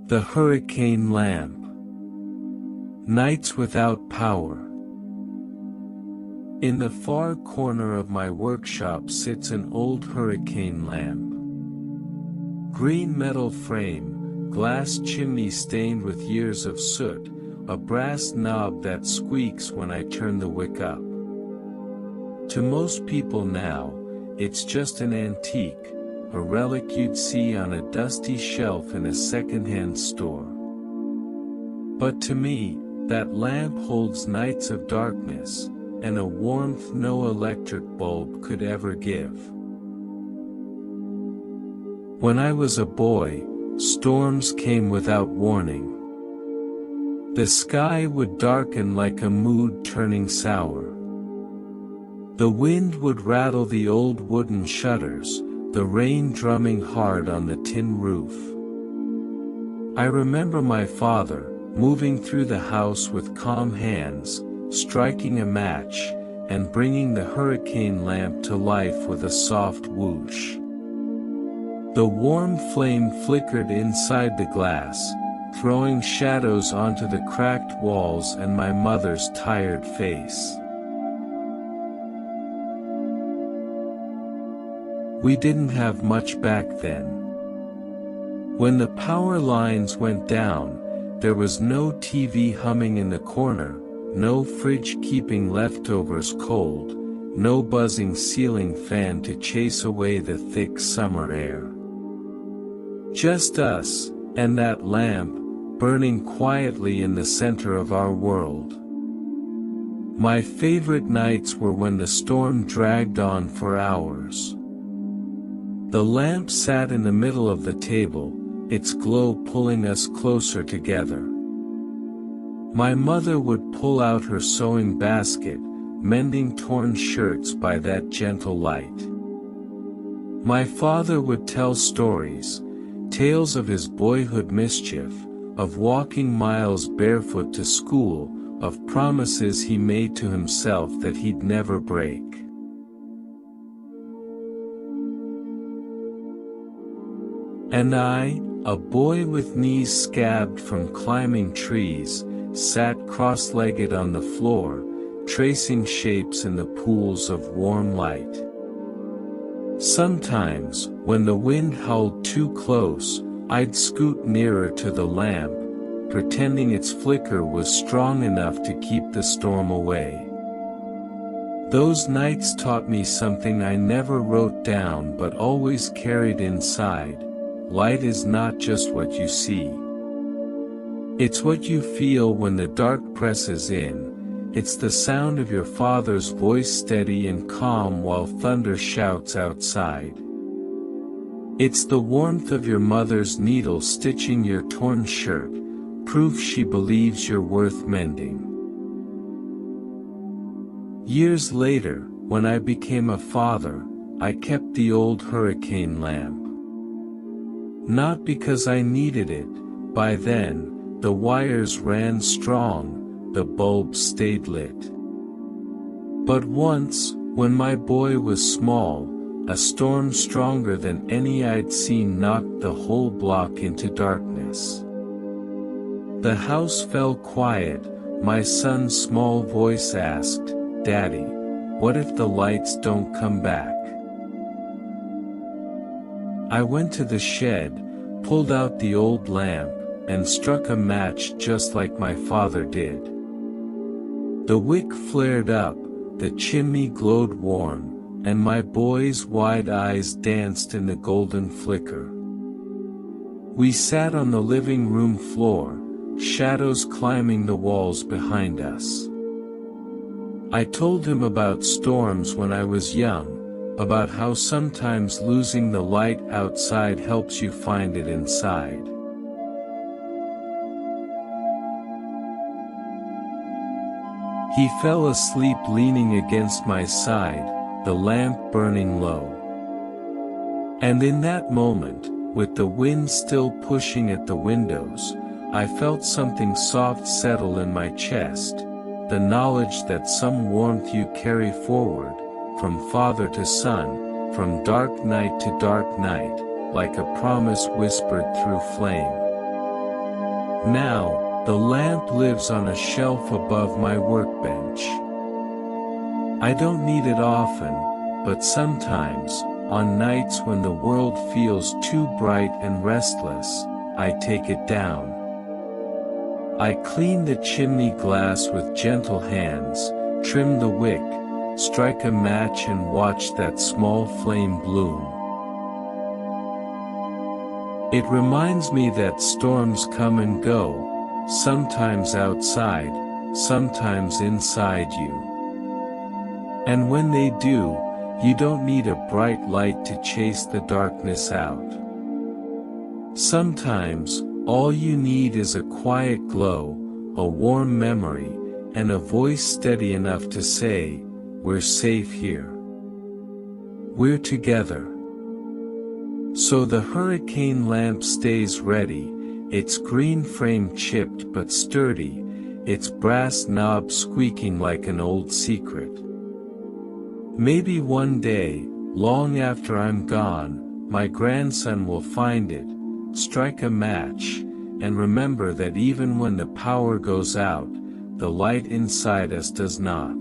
The hurricane lamp. Nights without power. In the far corner of my workshop sits an old hurricane lamp. Green metal frame, glass chimney stained with years of soot, a brass knob that squeaks when I turn the wick up. To most people now, it's just an antique, a relic you'd see on a dusty shelf in a second-hand store. But to me, that lamp holds nights of darkness, and a warmth no electric bulb could ever give. When I was a boy, storms came without warning. The sky would darken like a mood turning sour. The wind would rattle the old wooden shutters, the rain drumming hard on the tin roof. I remember my father, moving through the house with calm hands, striking a match, and bringing the hurricane lamp to life with a soft whoosh. The warm flame flickered inside the glass, throwing shadows onto the cracked walls and my mother's tired face. We didn't have much back then. When the power lines went down, there was no TV humming in the corner, no fridge keeping leftovers cold, no buzzing ceiling fan to chase away the thick summer air. Just us, and that lamp, burning quietly in the center of our world. My favorite nights were when the storm dragged on for hours. The lamp sat in the middle of the table, its glow pulling us closer together. My mother would pull out her sewing basket, mending torn shirts by that gentle light. My father would tell stories, tales of his boyhood mischief, of walking miles barefoot to school, of promises he made to himself that he'd never break. And I, a boy with knees scabbed from climbing trees, sat cross-legged on the floor, tracing shapes in the pools of warm light. Sometimes, when the wind howled too close, I'd scoot nearer to the lamp, pretending its flicker was strong enough to keep the storm away. Those nights taught me something I never wrote down but always carried inside. Light is not just what you see. It's what you feel when the dark presses in. It's the sound of your father's voice steady and calm while thunder shouts outside. It's the warmth of your mother's needle stitching your torn shirt, proof she believes you're worth mending. Years later, when I became a father, I kept the old hurricane lamp. Not because I needed it, by then, the wires ran strong, the bulb stayed lit. But once, when my boy was small, a storm stronger than any I'd seen knocked the whole block into darkness. The house fell quiet, my son's small voice asked, "Daddy, what if the lights don't come back?" I went to the shed, pulled out the old lamp, and struck a match just like my father did. The wick flared up, the chimney glowed warm, and my boy's wide eyes danced in the golden flicker. We sat on the living room floor, shadows climbing the walls behind us. I told him about storms when I was young, about how sometimes losing the light outside helps you find it inside. He fell asleep leaning against my side, the lamp burning low. And in that moment, with the wind still pushing at the windows, I felt something soft settle in my chest, the knowledge that some warmth you carry forward, from father to son, from dark night to dark night, like a promise whispered through flame. Now, the lamp lives on a shelf above my workbench. I don't need it often, but sometimes, on nights when the world feels too bright and restless, I take it down. I clean the chimney glass with gentle hands, trim the wick, strike a match and watch that small flame bloom. It reminds me that storms come and go, sometimes outside, sometimes inside you. And when they do, you don't need a bright light to chase the darkness out. Sometimes, all you need is a quiet glow, a warm memory, and a voice steady enough to say, "We're safe here. We're together." So the hurricane lamp stays ready, its green frame chipped but sturdy, its brass knob squeaking like an old secret. Maybe one day, long after I'm gone, my grandson will find it, strike a match, and remember that even when the power goes out, the light inside us does not.